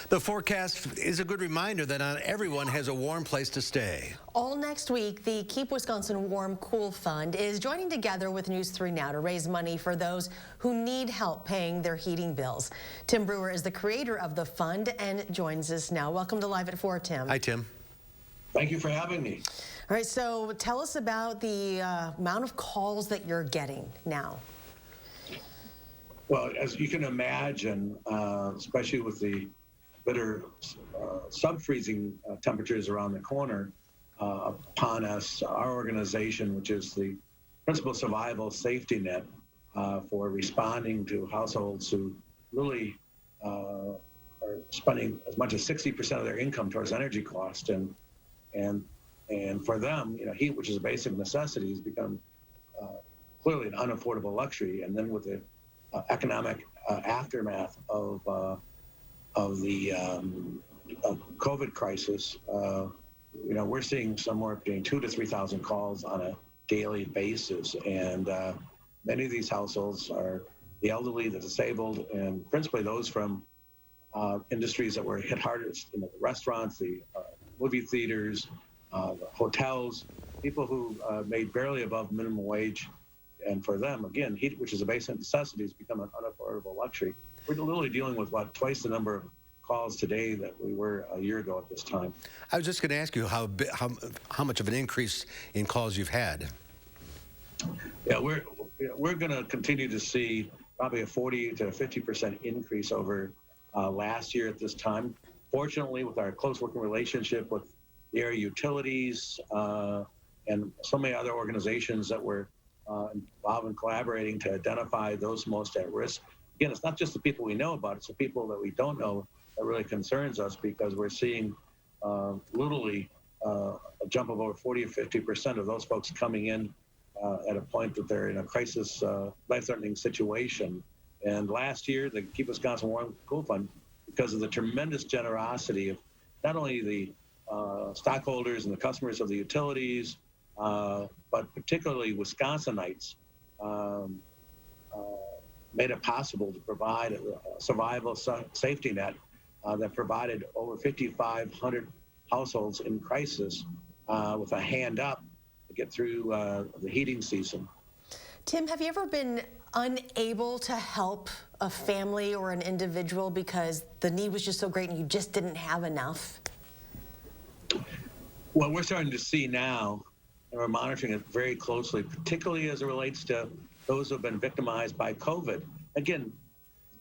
The forecast is a good reminder that not everyone has a warm place to stay. All next week, the Keep Wisconsin Warm Cool Fund is joining together with News 3 Now to raise money for those who need help paying their heating bills. Tim Brewer is the creator of the fund and joins us now. Welcome to Live at 4, Tim. Hi, Tim. Thank you for having me. All right, so tell us about the amount of calls that you're getting now. Well, as you can imagine, especially with the bitter sub-freezing temperatures around the corner upon us, our organization, which is the principal survival safety net for responding to households who really are spending as much as 60% of their income towards energy cost, and for them, heat, which is a basic necessity, has become clearly an unaffordable luxury. And then with the economic aftermath of the COVID crisis, we're seeing somewhere between 2,000 to 3,000 calls on a daily basis, and many of these households are the elderly, the disabled, and principally those from industries that were hit hardest, the restaurants, the movie theaters, the hotels, people who made barely above minimum wage. And for them, again, heat, which is a basic necessity, has become an unaffordable luxury. We're literally dealing with twice the number of calls today that we were a year ago at this time. I was just going to ask you how much of an increase in calls you've had. Yeah, we're going to continue to see probably a 40 to 50% increase over last year at this time. Fortunately, with our close working relationship with the area utilities and so many other organizations that were involved in collaborating to identify those most at risk. Again, it's not just the people we know about, it's the people that we don't know that really concerns us, because we're seeing literally a jump of over 40 or 50% of those folks coming in at a point that they're in a crisis, life-threatening situation. And last year, the Keep Wisconsin Warm Cool Fund, because of the tremendous generosity of not only the stockholders and the customers of the utilities, but particularly Wisconsinites, made it possible to provide a survival safety net that provided over 5,500 households in crisis with a hand up to get through the heating season. Tim, have you ever been unable to help a family or an individual because the need was just so great and you just didn't have enough? Well, we're starting to see now, and we're monitoring it very closely, particularly as it relates to those who have been victimized by COVID. Again,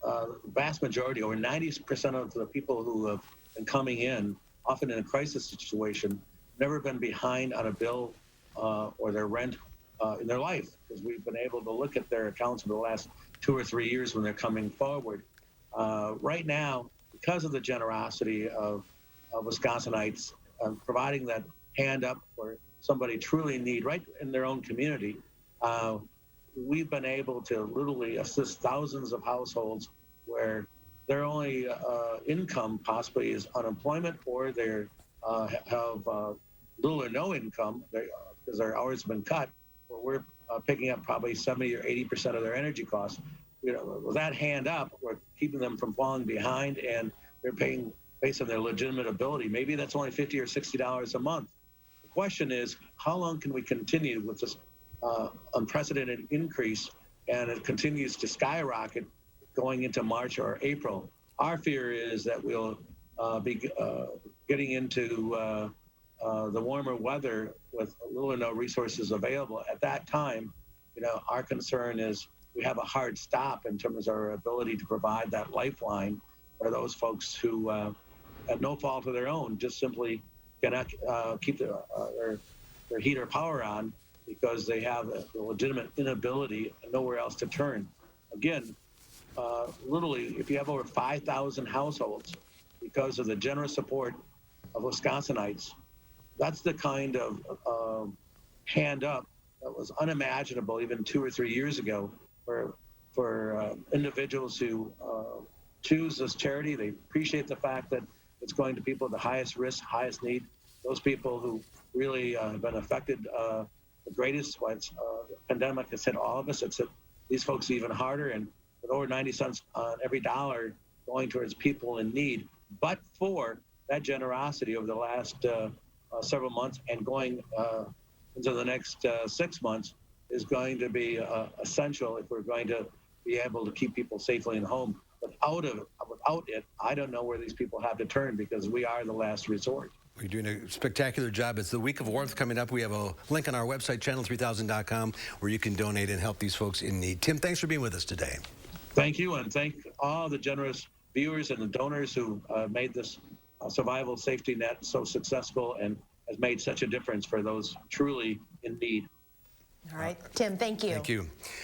the vast majority, over 90% of the people who have been coming in, often in a crisis situation, never been behind on a bill or their rent in their life, because we've been able to look at their accounts for the last 2 or 3 years when they're coming forward. Right now, because of the generosity of Wisconsinites providing that hand up for somebody truly in need right in their own community, we've been able to literally assist thousands of households where their only income possibly is unemployment, or they have little or no income because their hours have been cut. We're picking up probably 70 or 80% of their energy costs. With that hand up, we're keeping them from falling behind, and they're paying based on their legitimate ability. Maybe that's only $50 or $60 a month. The question is, how long can we continue with this unprecedented increase, and it continues to skyrocket going into March or April? Our fear is that we'll be getting into the warmer weather with little or no resources available. At that time, our concern is we have a hard stop in terms of our ability to provide that lifeline for those folks who, at no fault of their own, just simply cannot keep their heat or power on because they have a legitimate inability and nowhere else to turn. Again, literally, if you have over 5,000 households, because of the generous support of Wisconsinites, that's the kind of hand up that was unimaginable even 2 or 3 years ago for individuals who choose this charity. They appreciate the fact that it's going to people at the highest risk, highest need, those people who really have been affected the greatest. Once the pandemic has hit all of us, it's hit these folks even harder. And with over 90 cents on every dollar going towards people in need, But for that generosity over the last several months and going into the next 6 months is going to be essential if we're going to be able to keep people safely in home. Without it, I don't know where these people have to turn, because we are the last resort. You're doing a spectacular job. It's the Week of Warmth coming up. We have a link on our website, channel3000.com, where you can donate and help these folks in need. Tim, thanks for being with us today. Thank you, and thank all the generous viewers and the donors who made this survival safety net so successful and has made such a difference for those truly in need. All right, Tim, thank you. Thank you.